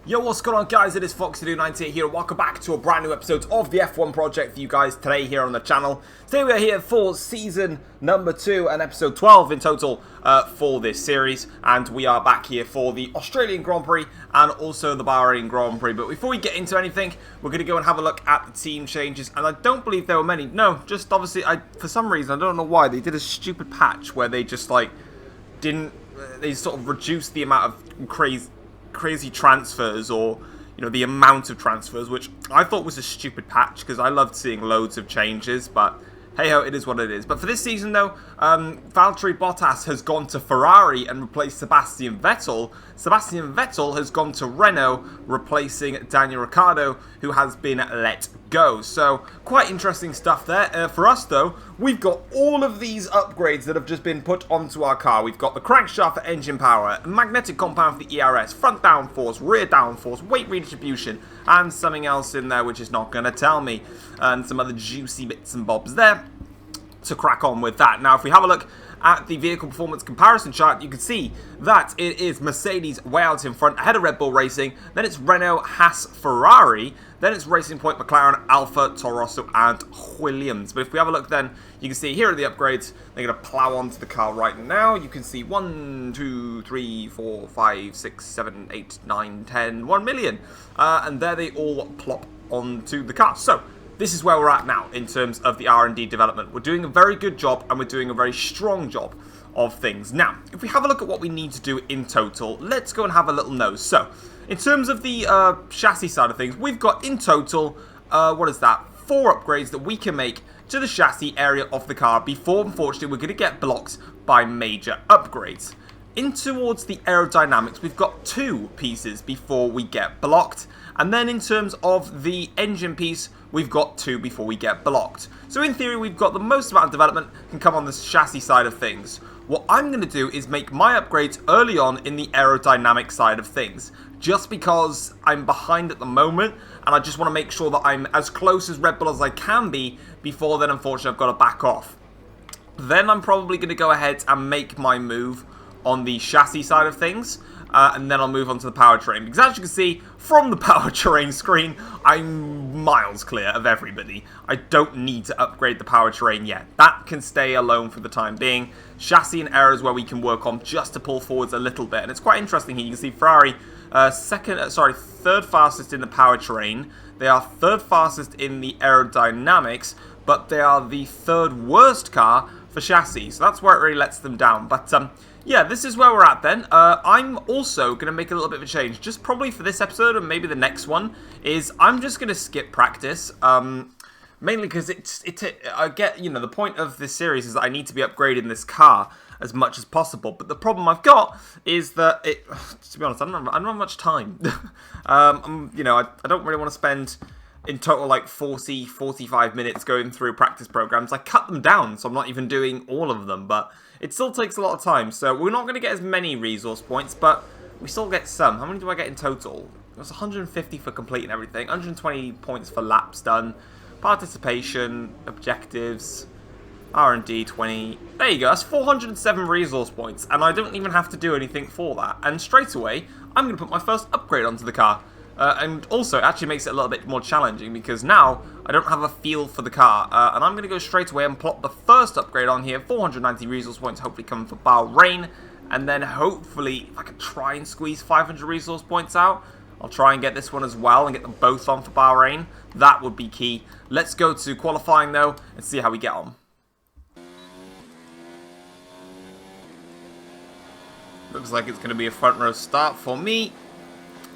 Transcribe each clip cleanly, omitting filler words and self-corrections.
Yo, what's going on, guys? It is Foxy98 here. Welcome back to a brand new episode of the F1 Project for you guys today here on the channel. Today we are here for season number 2 and episode 12 in total for this series. And we are back here for the Australian Grand Prix and also the Bahrain Grand Prix. But before we get into anything, we're going to go and have a look at the team changes. And I don't believe there were many. No, just obviously, for some reason, I don't know why, they did a stupid patch where they just like didn't, they sort of reduced the amount of crazy transfers, or the amount of transfers, which I thought was a stupid patch because I loved seeing loads of changes, but hey ho, it is what it is. But for this season though, Valtteri Bottas has gone to Ferrari and replaced Sebastian Vettel. Sebastian Vettel has gone to Renault, replacing Daniel Ricciardo, who has been let go. So quite interesting stuff there. For us though, we've got all of these upgrades that have just been put onto our car. We've got the crankshaft for engine power, magnetic compound for the ERS, front downforce, rear downforce, weight redistribution, and something else in there which is not going to tell me, and some other juicy bits and bobs there to crack on with that. Now, if we have a look at the vehicle performance comparison chart, you can see that it is Mercedes way out in front, ahead of Red Bull Racing, then it's Renault, Haas, Ferrari, then it's Racing Point, McLaren, Alfa, Toro Rosso, and Williams. But if we have a look then, you can see here are the upgrades. They're going to plow onto the car right now. You can see 1, 2, 3, 4, 5, 6, 7, 8, 9, 10, 1 million. And there they all plop onto the car. So this is where we're at now in terms of the R&D development. We're doing a very good job and we're doing a very strong job of things. Now, if we have a look at what we need to do in total, let's go and have a little nose. So, in terms of the chassis side of things, we've got in total, 4 upgrades that we can make to the chassis area of the car before, unfortunately, we're going to get blocked by major upgrades. In towards the aerodynamics, we've got 2 pieces before we get blocked. And then in terms of the engine piece, we've got 2 before we get blocked. So in theory, we've got the most amount of development can come on the chassis side of things. What I'm going to do is make my upgrades early on in the aerodynamic side of things, just because I'm behind at the moment, and I just want to make sure that I'm as close as Red Bull as I can be before then, unfortunately, I've got to back off. Then I'm probably going to go ahead and make my move on the chassis side of things, and then I'll move on to the powertrain. Because as you can see from the powertrain screen, I'm miles clear of everybody. I don't need to upgrade the powertrain yet. That can stay alone for the time being. Chassis and aero is where we can work on just to pull forwards a little bit. And it's quite interesting here. You can see Ferrari, third fastest in the powertrain. They are third fastest in the aerodynamics, but they are the third worst car for chassis. So that's where it really lets them down. But yeah, this is where we're at then. I'm also going to make a little bit of a change, just probably for this episode and maybe the next one, is I'm just going to skip practice, mainly because I get, the point of this series is that I need to be upgrading this car as much as possible, but the problem I've got is that to be honest, I don't have much time. I don't really want to spend in total like 40, 45 minutes going through practice programs. I cut them down, so I'm not even doing all of them, but it still takes a lot of time. So we're not going to get as many resource points, but we still get some. How many do I get in total? It was 150 for completing everything, 120 points for laps done, participation, objectives, R&D 20. There you go, that's 407 resource points, and I don't even have to do anything for that. And straight away, I'm going to put my first upgrade onto the car. And also, it actually makes it a little bit more challenging because now I don't have a feel for the car. And I'm going to go straight away and plot the first upgrade on here. 490 resource points, hopefully coming for Bahrain. And then hopefully, if I can try and squeeze 500 resource points out, I'll try and get this one as well and get them both on for Bahrain. That would be key. Let's go to qualifying though and see how we get on. Looks like it's going to be a front row start for me.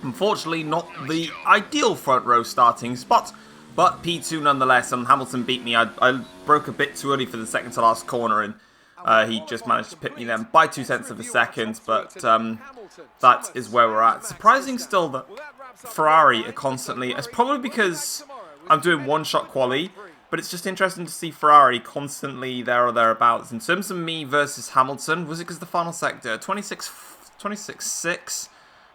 Unfortunately, not the ideal front row starting spot, but P2 nonetheless, and Hamilton beat me. I broke a bit too early for the second to last corner, and he just managed to pit me then by 0.2 of a second, but that is where we're at. Surprising still that Ferrari are constantly, it's probably because I'm doing one-shot quali, but it's just interesting to see Ferrari constantly there or thereabouts. In terms of me versus Hamilton, was it because the final sector? 26-6?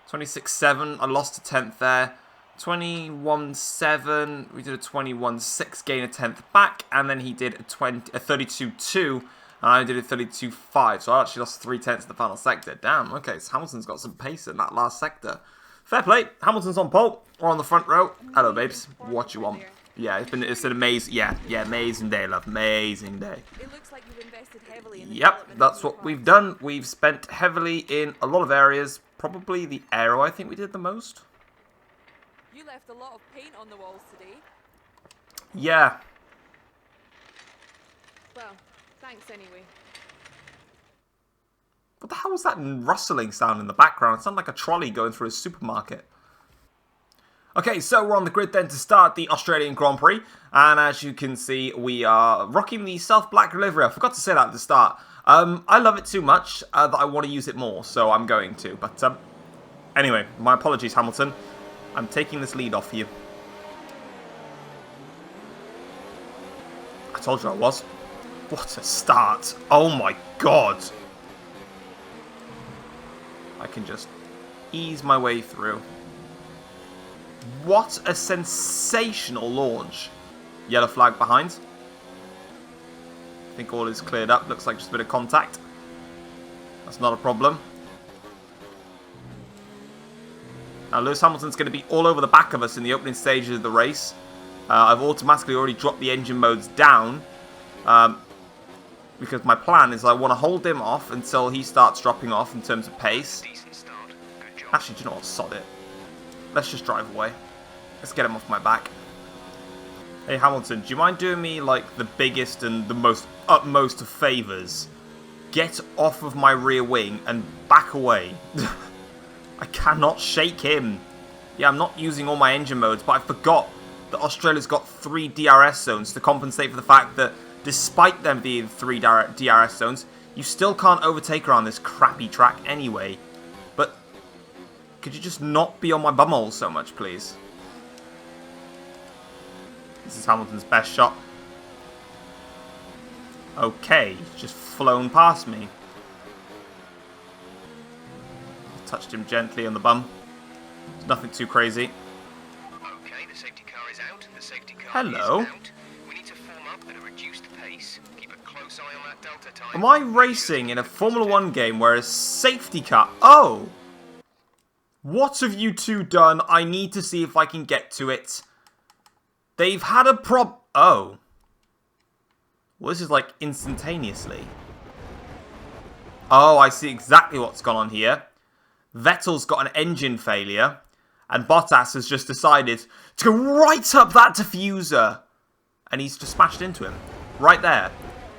26-7, I lost a 10th there. 21-7, we did a 21-6, gain a 10th back, and then he did a 32-2, and I did a 32-5, so I actually lost 3/10 in the final sector. Damn, okay, so Hamilton's got some pace in that last sector. Fair play. Hamilton's on pole. We're on the front row. Hello, babes. What you want? Yeah, it's an amazing, amazing day, love. Amazing day. It looks like you've invested heavily in the Yep, development that's of your what we've cars. done. We've spent heavily in a lot of areas. Probably the aero, I think we did the most. You left a lot of paint on the walls today. Yeah. Well, thanks anyway. What the hell was that rustling sound in the background? It sounded like a trolley going through a supermarket. Okay, so we're on the grid then to start the Australian Grand Prix. And as you can see, we are rocking the self-black livery. I forgot to say that at the start. I love it too much that I want to use it more, so I'm going to. But anyway, my apologies, Hamilton. I'm taking this lead off you. I told you I was. What a start. Oh my god. I can just ease my way through. What a sensational launch. Yellow flag behind. I think all is cleared up. Looks like just a bit of contact. That's not a problem. Now Lewis Hamilton's going to be all over the back of us in the opening stages of the race. I've automatically already dropped the engine modes down. Because my plan is I want to hold him off until he starts dropping off in terms of pace. Actually, do you know what? Sod it. Let's just drive away. Let's get him off my back. Hey Hamilton, do you mind doing me like the biggest and the most utmost of favours? Get off of my rear wing and back away. I cannot shake him. Yeah, I'm not using all my engine modes, but I forgot that Australia's got 3 DRS zones to compensate for the fact that despite them being 3 DRS zones, you still can't overtake her on this crappy track anyway. But could you just not be on my bumhole so much, please? This is Hamilton's best shot. Okay, he's just flown past me. Touched him gently on the bum. It's nothing too crazy. Okay, the safety car is out. The safety car Hello. is out. We need to form up at a reduced pace. Keep a close eye on that delta time. Am I racing in a Formula 1 game where a safety car... Oh! What have you two done? I need to see if I can get to it. They've had a Oh. Well, this is like instantaneously. Oh, I see exactly what's gone on here. Vettel's got an engine failure, and Bottas has just decided to go right up that diffuser. And he's just smashed into him. Right there.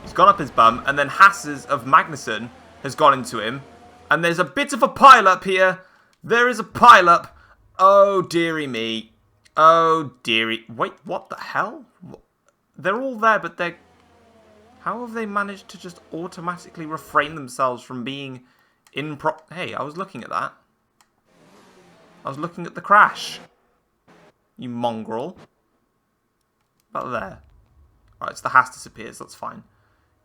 He's gone up his bum, and then Haas's of Magnussen has gone into him. And there's a bit of a pile-up here. There is a pile-up. Oh, dearie me. Oh, dearie. Wait, what the hell? They're all there, but they're... How have they managed to just automatically refrain themselves from being Hey, I was looking at that. I was looking at the crash. You mongrel. About there. Alright, so the Haas disappears. That's fine.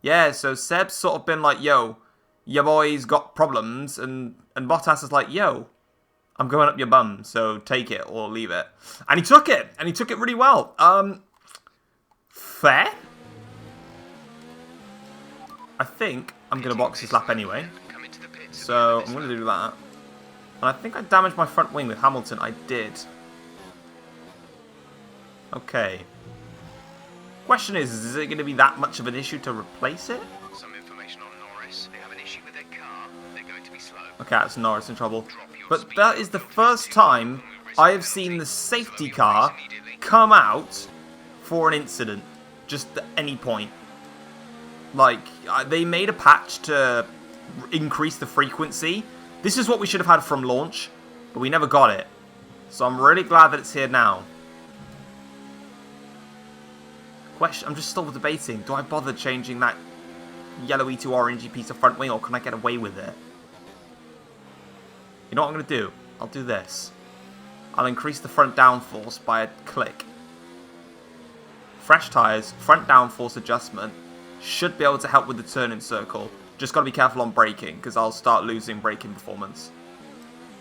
Yeah, so Seb's sort of been like, yo, your boy's got problems. And Bottas is like, yo, I'm going up your bum, so take it or leave it. And he took it. And he took it really well. Fair? I think I'm going to box this lap anyway. So I'm going to do that. And I think I damaged my front wing with Hamilton. I did. Okay. Question is it going to be that much of an issue to replace it? Some information on Norris. They have an issue with their car. They're going to be slow. Okay, that's Norris in trouble. But that is the first time I have seen the safety car come out for an incident. Just at any point. Like, they made a patch to increase the frequency. This is what we should have had from launch, but we never got it. So I'm really glad that it's here now. I'm just still debating. Do I bother changing that yellowy to orangey piece of front wing, or can I get away with it? You know what I'm going to do? I'll do this. I'll increase the front downforce by a click. Fresh tyres, front downforce adjustment. Should be able to help with the turning circle. Just got to be careful on braking, because I'll start losing braking performance.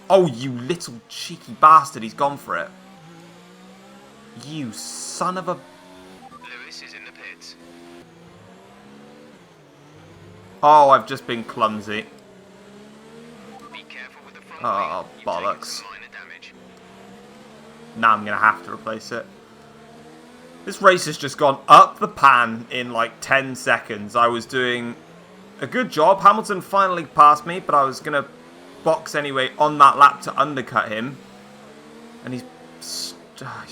Oh, you little cheeky bastard. He's gone for it. You son of a... Lewis is in the pits. Oh, I've just been clumsy. Be careful with the front Oh, wing. You've bollocks. taken some minor damage. Now I'm going to have to replace it. This race has just gone up the pan in like 10 seconds. I was doing a good job. Hamilton finally passed me, but I was going to box anyway on that lap to undercut him. And he's I'm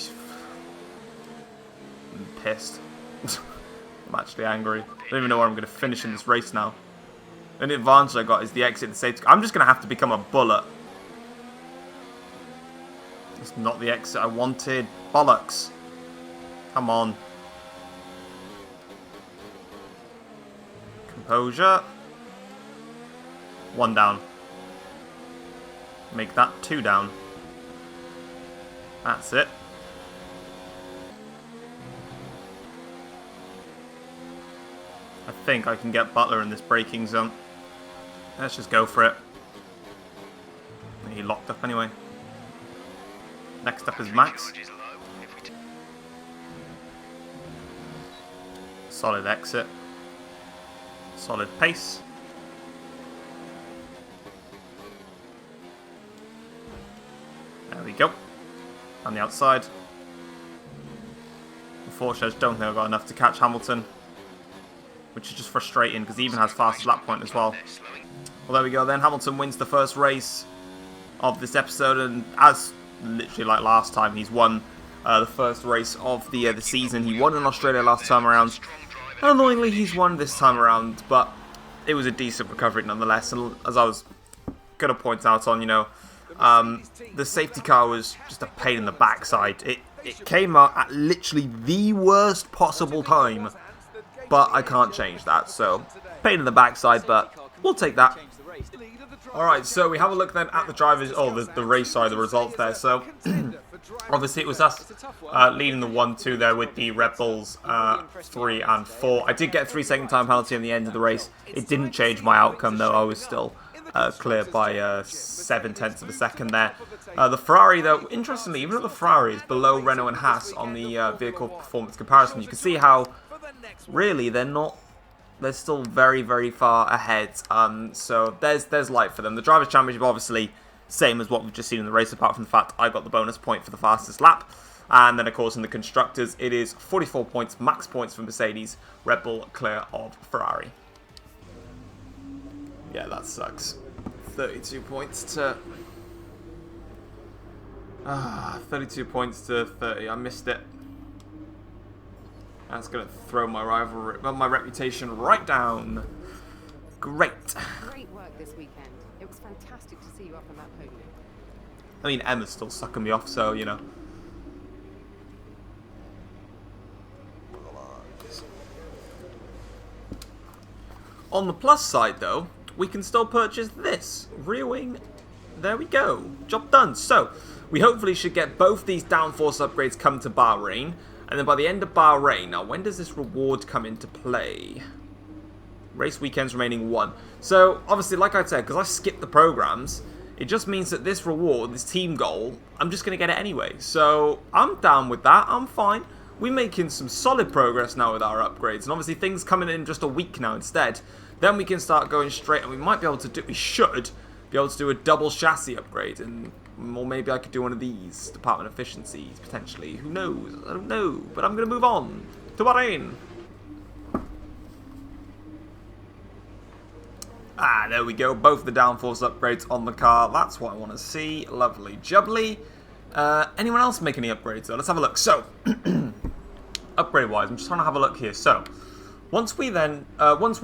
pissed. I'm actually angry. I don't even know where I'm going to finish in this race now. The only advantage I got is the exit and safety car. I'm just going to have to become a bullet. It's not the exit I wanted. Bollocks. Come on. Composure. 1 down. Make that 2 down. That's it. I think I can get Butler in this braking zone. Let's just go for it. He locked up anyway. Next up is Max. Solid exit. Solid pace. There we go. On the outside. Unfortunately, I just don't think I've got enough to catch Hamilton. Which is just frustrating because he even has fastest lap point as well. Well, there we go then. Hamilton wins the first race of this episode. And as literally like last time, he's won the first race of the season. He won in Australia last time around. Annoyingly, he's won this time around, but it was a decent recovery nonetheless. And as I was going to point out on, the safety car was just a pain in the backside. It came out at literally the worst possible time, but I can't change that. So, pain in the backside, but we'll take that. Alright, so we have a look then at the drivers, the race side, the results there. So, obviously it was us leading the 1-2 there with the Red Bulls 3 and 4. I did get a 3-second time penalty on the end of the race. It didn't change my outcome though. I was still clear by 0.7 of a second there. The Ferrari though, interestingly, even though the Ferrari is below Renault and Haas on the vehicle performance comparison, you can see how really they're still very, very far ahead. So there's light for them. The Drivers' Championship, obviously, same as what we've just seen in the race, apart from the fact I got the bonus point for the fastest lap. And then, of course, in the Constructors, it is 44 points, max points for Mercedes, Red Bull clear of Ferrari. Yeah, that sucks. 32 points to 30. I missed it. That's going to throw my rivalry, well, my reputation right down. Great. Great work this weekend. It was fantastic to see you up on that podium. I mean, Emma's still sucking me off, so, On the plus side, though, we can still purchase this. Rear wing. There we go. Job done. So, we hopefully should get both these downforce upgrades come to Bahrain. And then by the end of Bahrain, now when does this reward come into play? Race weekends remaining 1. So, obviously, like I said, because I skipped the programs, it just means that this reward, this team goal, I'm just going to get it anyway. So, I'm down with that. I'm fine. We're making some solid progress now with our upgrades. And obviously, things coming in just a week now instead. Then we can start going straight, and we might be able to do, we should be able to do a double chassis upgrade. Or maybe I could do one of these Department Efficiencies, potentially. Who knows? I don't know. But I'm going to move on to Bahrain. Ah, there we go. Both the downforce upgrades on the car. That's what I want to see. Lovely jubbly. Anyone else make any upgrades, though? Let's have a look. So, upgrade-wise, I'm just trying to have a look here. So, once we're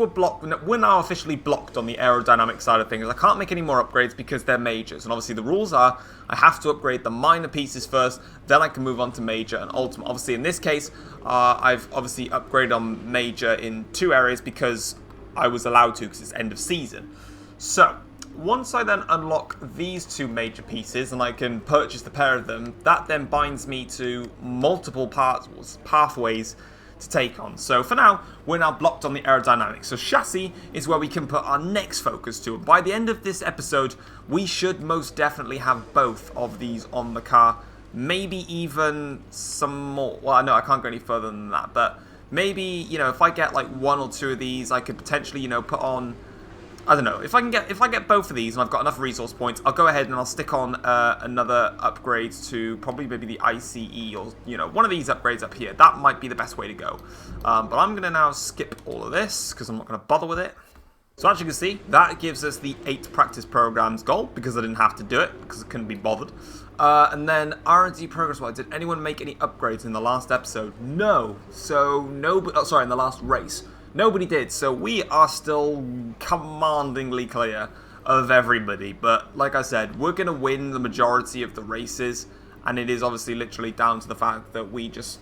blocked, we're now officially blocked on the aerodynamic side of things. I can't make any more upgrades because they're majors. And obviously the rules are I have to upgrade the minor pieces first, then I can move on to major and ultimate. Obviously in this case, I've obviously upgraded on major in 2 areas because I was allowed to because it's end of season. So, once I then unlock these 2 major pieces and I can purchase the pair of them, that then binds me to multiple pathways to take on. So for now, we're now blocked on the aerodynamics. So chassis is where we can put our next focus to. And by the end of this episode, we should most definitely have both of these on the car. Maybe even some more. Well, no, I can't go any further than that. But maybe, if I get like 1 or 2 of these, I could potentially, put on I don't know. If I get both of these and I've got enough resource points, I'll go ahead and I'll stick on another upgrade to probably maybe the ICE or, you know, one of these upgrades up here. That might be the best way to go. But I'm going to now skip all of this because I'm not going to bother with it. So as you can see, that gives us the 8 practice programs goal because I didn't have to do it because I couldn't be bothered. And then R&D progress-wise, did anyone make any upgrades in the last episode? No. So nobody. Oh, sorry, in the last race. Nobody did, so we are still commandingly clear of everybody. But like I said, we're going to win the majority of the races, and it is obviously literally down to the fact that we just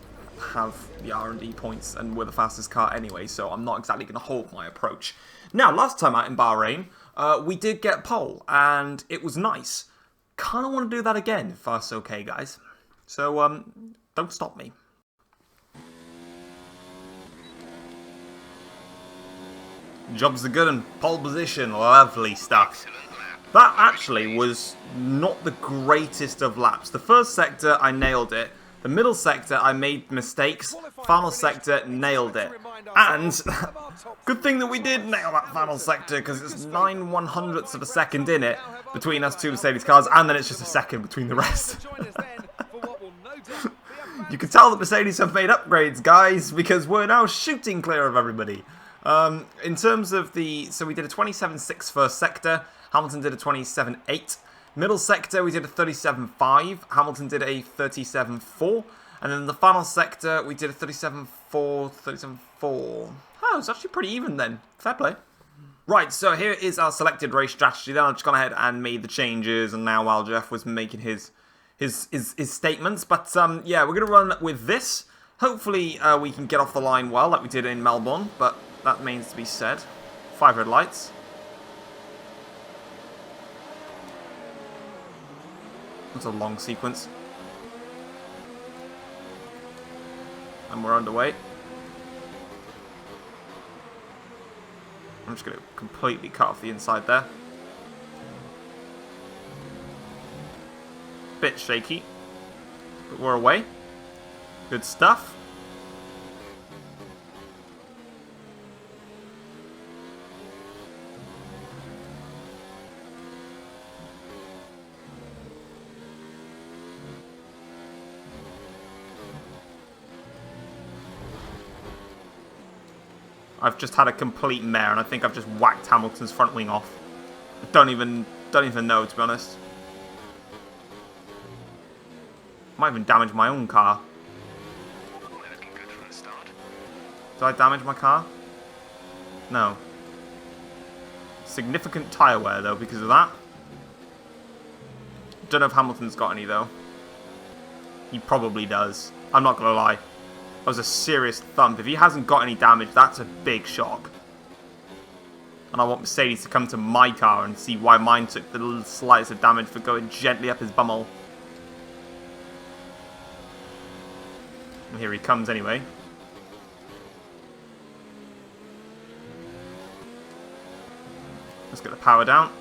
have the R&D points and we're the fastest car anyway, so I'm not exactly going to hold my approach. Now, last time out in Bahrain, we did get pole, and it was nice. Kind of want to do that again, if that's okay, guys. So, don't stop me. Jobs are good and pole position, lovely stuff. That actually was not the greatest of laps. The first sector, I nailed it. The middle sector, I made mistakes. Final sector, nailed it. And good thing that we did nail that final sector, because it's 9/100ths of a second in it between us two Mercedes cars, and then it's just a second between the rest. You can tell that Mercedes have made upgrades, guys, because we're now shooting clear of everybody. In terms of so we did a 27.6 first sector, Hamilton did a 27.8. Middle sector, we did a 37.5, Hamilton did a 37.4, and then the final sector, we did a 37.4, 37.4. Oh, it's actually pretty even then. Fair play. Right, so here is our selected race strategy. Then I've just gone ahead and made the changes, and now while Jeff was making his statements. But yeah, we're going to run with this. Hopefully we can get off the line well, like we did in Melbourne, but that remains to be said. 5 red lights. That's a long sequence. And we're underway. I'm just going to completely cut off the inside there. Bit shaky. But we're away. Good stuff. I've just had a complete mare, and I think I've just whacked Hamilton's front wing off. I don't even know, to be honest. Might even damage my own car. Looking good from the start. Did I damage my car? No. Significant tyre wear, though, because of that. Don't know if Hamilton's got any, though. He probably does. I'm not going to lie. That was a serious thump. If he hasn't got any damage, that's a big shock. And I want Mercedes to come to my car and see why mine took the slightest of damage for going gently up his bumhole. And here he comes anyway. Let's get the power down.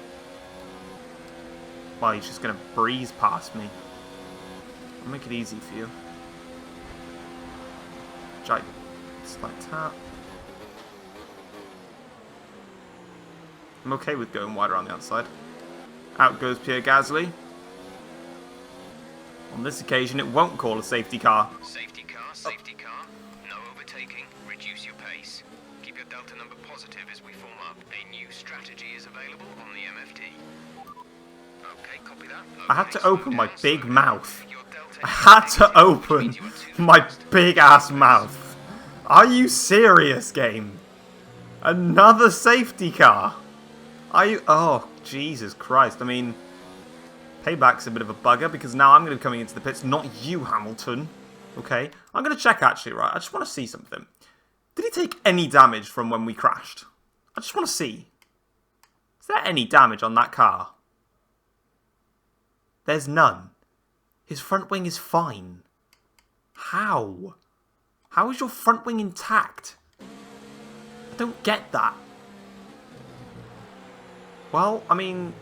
Well, he's just going to breeze past me. I'll make it easy for you. Slight tap. I'm okay with going wider on the outside. Out goes Pierre Gasly. On this occasion, it won't call a safety car. Safety car. No overtaking. Reduce your pace. Keep your delta number positive as we form up. A new strategy is available on the MFD. Okay, copy that. Okay, I had to open my big mouth. Your delta I had to open my big ass mouth. Are you serious, game? Another safety car? Are you? Oh, Jesus Christ. I mean, payback's a bit of a bugger because now I'm going to be coming into the pits, not you, Hamilton. Okay? I'm going to check actually, right? I just want to see something. Did he take any damage from when we crashed? I just want to see. Is there any damage on that car? There's none. His front wing is fine. How? How is your front wing intact? I don't get that. Well, I mean,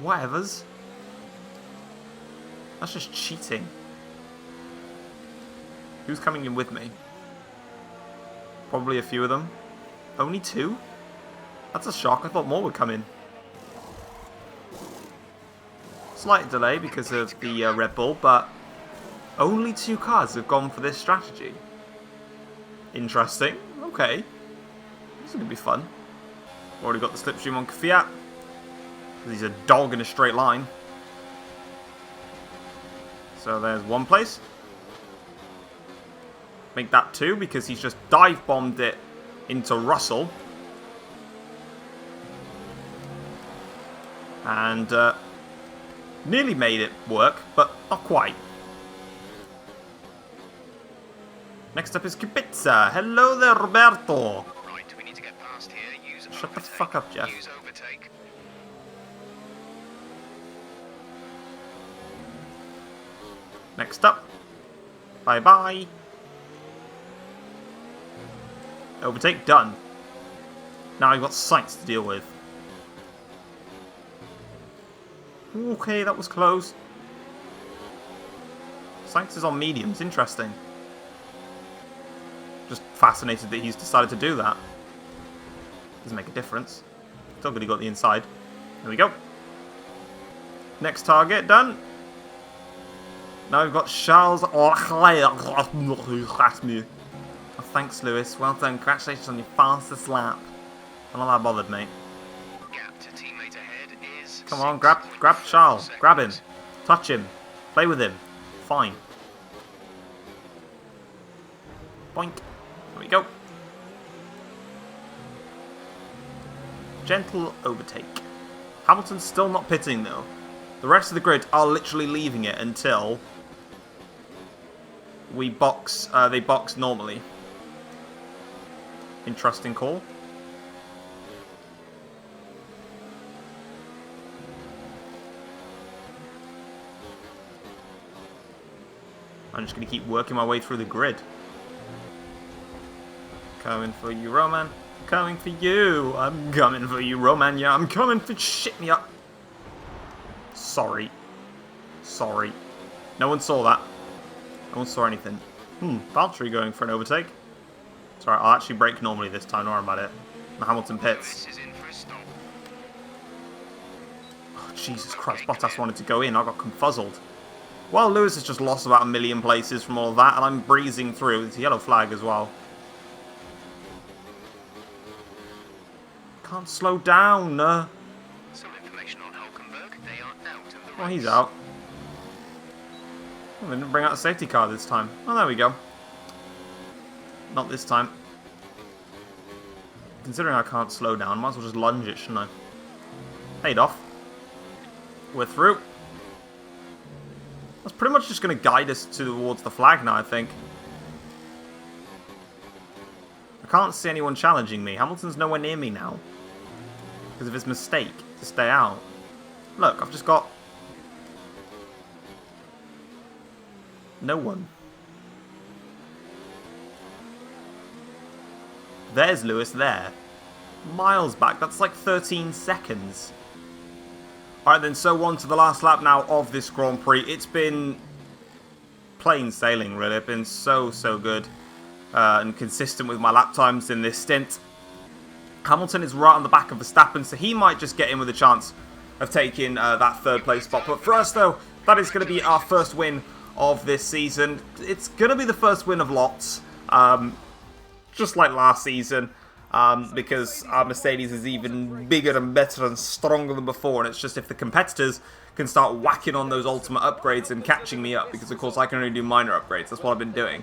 whatevers. That's just cheating. Who's coming in with me? Probably a few of them. Only 2? That's a shock. I thought more would come in. Slight delay because of the Red Bull, but only 2 cars have gone for this strategy. Interesting. Okay. This is going to be fun. Already got the slipstream on Kvyat. He's a dog in a straight line. So there's one place. Make that 2 because he's just dive bombed it into Russell. And nearly made it work, but not quite. Next up is Kubica. Hello there, Roberto. Right, we need to get past here. Use Shut the overtake. fuck up, Jeff. Use overtake. Next up. Bye-bye. Overtake done. Now I've got Sainz to deal with. Okay, that was close. Sainz is on mediums. Interesting. Just fascinated that he's decided to do that. Doesn't make a difference. Still good he got the inside. There we go. Next target done. Now we've got Charles Leclerc. Oh, thanks, Lewis. Well done. Congratulations on your fastest lap. I'm not that bothered, mate. Gap to teammate ahead is Come on, grab Charles. Grab him. Touch him. Play with him. Fine. Boink. There we go. Gentle overtake. Hamilton's still not pitting, though. The rest of the grid are literally leaving it until we box. They box normally. Interesting call. I'm just going to keep working my way through the grid. Coming for you, Roman. Coming for you. I'm coming for you, Roman. Yeah, I'm coming for shit me up. Sorry. Sorry. No one saw that. No one saw anything. Valtteri going for an overtake. It's alright, I'll actually brake normally this time, don't worry about it. The Hamilton pits. Lewis is in for a stop. Oh, Jesus Christ, Bottas wanted to go in, I got confuzzled. Well, Lewis has just lost about 1 million places from all of that, and I'm breezing through. It's a yellow flag as well. Can't slow down. Some information on Hulkenberg. They are out of the race. Well, he's out. Oh, they didn't bring out a safety car this time. Oh, there we go. Not this time. Considering I can't slow down, might as well just lunge it, shouldn't I? Paid off. We're through. That's pretty much just going to guide us towards the flag now, I think. I can't see anyone challenging me. Hamilton's nowhere near me now. Because of his mistake to stay out. Look, I've just got no one. There's Lewis there. Miles back. That's like 13 seconds. Alright then, so on to the last lap now of this Grand Prix. It's been plain sailing, really. It's been so good. And consistent with my lap times in this stint. Hamilton is right on the back of Verstappen, so he might just get in with a chance of taking that third place spot. But for us, though, that is going to be our first win of this season. It's going to be the first win of lots, just like last season, because our Mercedes is even bigger and better and stronger than before, and it's just if the competitors can start whacking on those ultimate upgrades and catching me up, because of course I can only do minor upgrades. That's what I've been doing.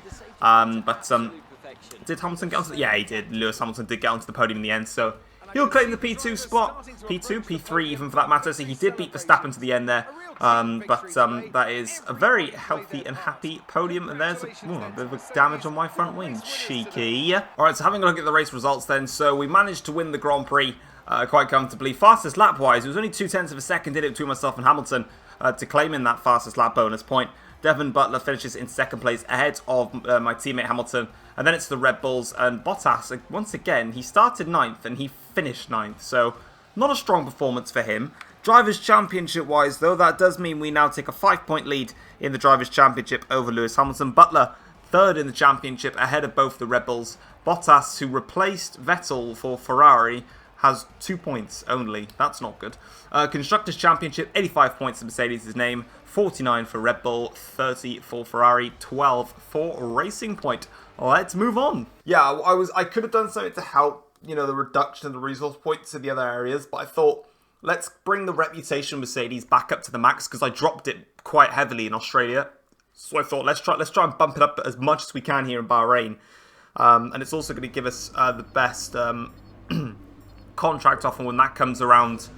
Did Hamilton get onto yeah, he did. Lewis Hamilton did get onto the podium in the end, so he'll claim the P2 spot. P2, P3 even for that matter, so he did beat Verstappen to the end there. That is a very healthy and happy podium, and there's a bit of a damage on my front wing. Cheeky. Alright, so having a look at the race results then, so we managed to win the Grand Prix quite comfortably. Fastest lap-wise, it was only 0.2 of a second, did it between myself and Hamilton to claim in that fastest lap bonus point. Devon Butler finishes in second place ahead of my teammate Hamilton. And then it's the Red Bulls and Bottas. Once again, he started 9th and he finished 9th. So, not a strong performance for him. Drivers' Championship-wise, though, that does mean we now take a 5-point lead in the Drivers' Championship over Lewis Hamilton. Butler, 3rd in the Championship, ahead of both the Red Bulls. Bottas, who replaced Vettel for Ferrari, has 2 points only. That's not good. Constructors' Championship, 85 points to Mercedes' name, 49 for Red Bull, 30 for Ferrari, 12 for Racing Point. Let's move on. Yeah, I could have done something to help, you know, the reduction of the resource points in the other areas, but I thought, let's bring the reputation of Mercedes back up to the max, because I dropped it quite heavily in Australia. So I thought, let's try and bump it up as much as we can here in Bahrain. And it's also going to give us the best contract offer when that comes around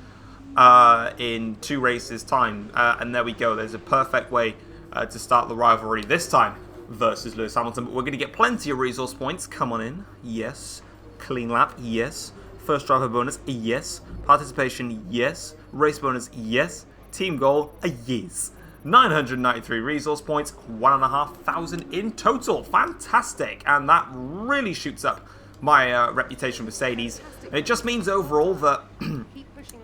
in 2 races' time. And there we go. There's a perfect way to start the rivalry this time versus Lewis Hamilton. But we're going to get plenty of resource points. Come on in. Yes. Clean lap. Yes. First driver bonus. Yes. Participation. Yes. Race bonus. Yes. Team goal. Yes. 993 resource points, 1,500 in total. Fantastic. And that really shoots up my reputation with Mercedes. And it just means overall that in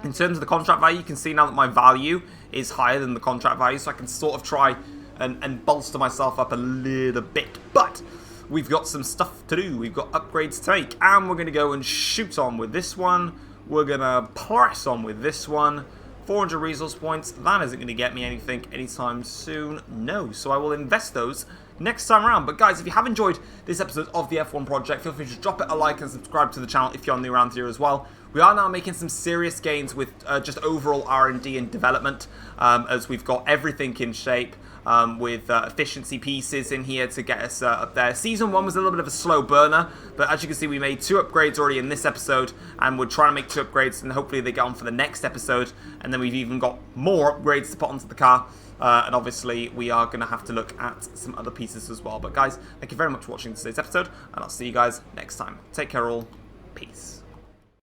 terms of the contract value, you can see now that my value is higher than the contract value, so I can sort of try and bolster myself up a little bit. But we've got some stuff to do. We've got upgrades to make, and we're going to go and shoot on with this one. We're going to press on with this one. 400 resource points, that isn't going to get me anything anytime soon, no. So I will invest those next time around. But guys, if you have enjoyed this episode of the F1 Project, feel free to drop it a like and subscribe to the channel if you're new around here as well. We are now making some serious gains with just overall R&D and development, as we've got everything in shape. With efficiency pieces in here to get us up there. Season 1 was a little bit of a slow burner, but as you can see, we made 2 upgrades already in this episode, and we're trying to make 2 upgrades, and hopefully they get on for the next episode, and then we've even got more upgrades to put onto the car, and obviously we are going to have to look at some other pieces as well. But guys, thank you very much for watching today's episode, and I'll see you guys next time. Take care all. Peace.